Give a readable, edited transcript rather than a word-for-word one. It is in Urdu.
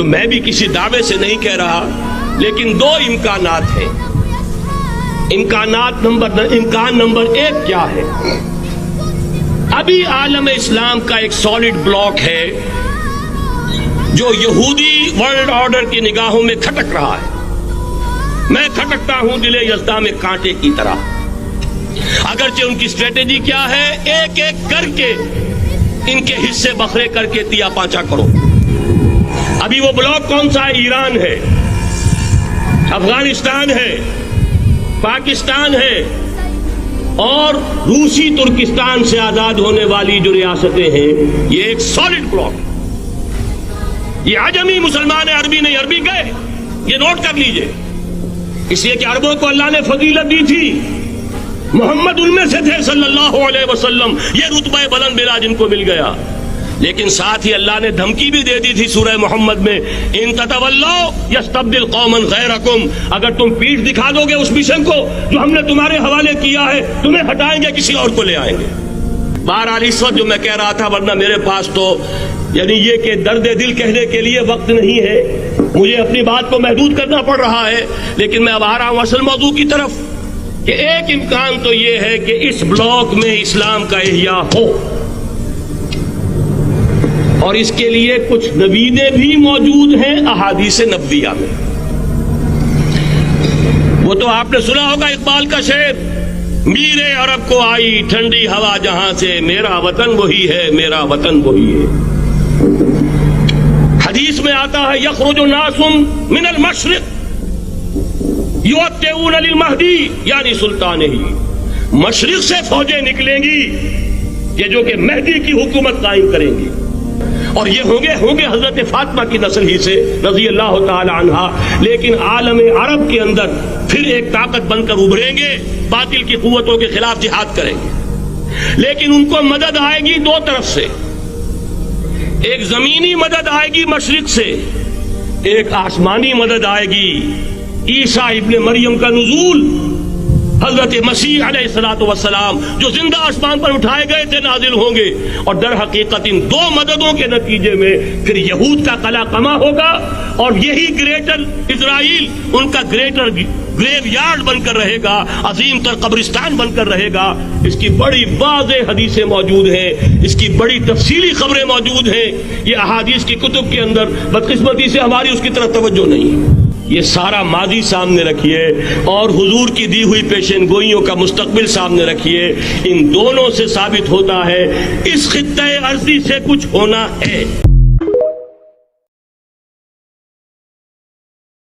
تو میں بھی کسی دعوے سے نہیں کہہ رہا، لیکن دو امکانات ہیں۔ امکان نمبر ایک کیا ہے؟ ابھی عالم اسلام کا ایک سالڈ بلاک ہے جو یہودی ورلڈ آرڈر کی نگاہوں میں کھٹک رہا ہے۔ میں کھٹکتا ہوں دل یزداں میں کانٹے کی طرح۔ اگرچہ ان کی اسٹریٹجی کیا ہے؟ ایک ایک کر کے ان کے حصے بکھرے کر کے تیا پانچا کرو۔ ابھی وہ بلاک کون سا ہے؟ ایران ہے، افغانستان ہے، پاکستان ہے اور روسی ترکستان سے آزاد ہونے والی جو ریاستیں ہیں، یہ ایک سالڈ بلاک۔ یہ عجمی مسلمان ہے، عربی نہیں، عربی گئے، یہ نوٹ کر لیجئے، اس لیے کہ عربوں کو اللہ نے فضیلت دی تھی، محمد ان میں سے تھے صلی اللہ علیہ وسلم، یہ رتبہ بلند ملا جن کو مل گیا۔ لیکن ساتھ ہی اللہ نے دھمکی بھی دے دی تھی سورہ محمد میں، ان تتولوا یستبدل قوما غیرکم، اگر تم پیٹھ دکھا دو گے اس مشن کو جو ہم نے تمہارے حوالے کیا ہے، تمہیں ہٹائیں گے، کسی اور کو لے آئیں گے۔ بہرحال اس وقت جو میں کہہ رہا تھا، ورنہ میرے پاس تو یعنی یہ کہ درد دل کہنے کے لیے وقت نہیں ہے، مجھے اپنی بات کو محدود کرنا پڑ رہا ہے، لیکن میں اب آ رہا ہوں اصل موضوع کی طرف کہ ایک امکان تو یہ ہے کہ اس بلاک میں اسلام کا احیاء ہو، اور اس کے لیے کچھ نویدیں بھی موجود ہیں احادیث نبویہ میں۔ وہ تو آپ نے سنا ہوگا اقبال کا شعر، میرے عرب کو آئی ٹھنڈی ہوا جہاں سے، میرا وطن وہی ہے، میرا وطن وہی ہے۔ حدیث میں آتا ہے یخرج ناس من المشرق یؤتون للمہدی، یعنی سلطان ہی، مشرق سے فوجیں نکلیں گی کہ جو کہ مہدی کی حکومت قائم کریں گی، اور یہ ہوں گے حضرت فاطمہ کی نسل ہی سے رضی اللہ تعالی عنہا، لیکن عالم عرب کے اندر پھر ایک طاقت بن کر ابھریں گے، باطل کی قوتوں کے خلاف جہاد کریں گے، لیکن ان کو مدد آئے گی دو طرف سے، ایک زمینی مدد آئے گی مشرق سے، ایک آسمانی مدد آئے گی، عیسیٰ ابن مریم کا نزول، حضرت مسیح علیہ الصلوۃ والسلام جو زندہ آسمان پر اٹھائے گئے تھے نازل ہوں گے، اور در حقیقت ان دو مددوں کے نتیجے میں پھر یہود کا قلع قمع ہوگا، اور یہی گریٹر اسرائیل ان کا گریٹر گریو یارڈ بن کر رہے گا، عظیم تر قبرستان بن کر رہے گا۔ اس کی بڑی واضح حدیثیں موجود ہیں، اس کی بڑی تفصیلی خبریں موجود ہیں، یہ احادیث کی کتب کے اندر، بدقسمتی سے ہماری اس کی طرف توجہ نہیں ہے۔ یہ سارا ماضی سامنے رکھیے اور حضور کی دی ہوئی پیشن گوئیوں کا مستقبل سامنے رکھیے، ان دونوں سے ثابت ہوتا ہے اس خطۂ ارضی سے کچھ ہونا ہے۔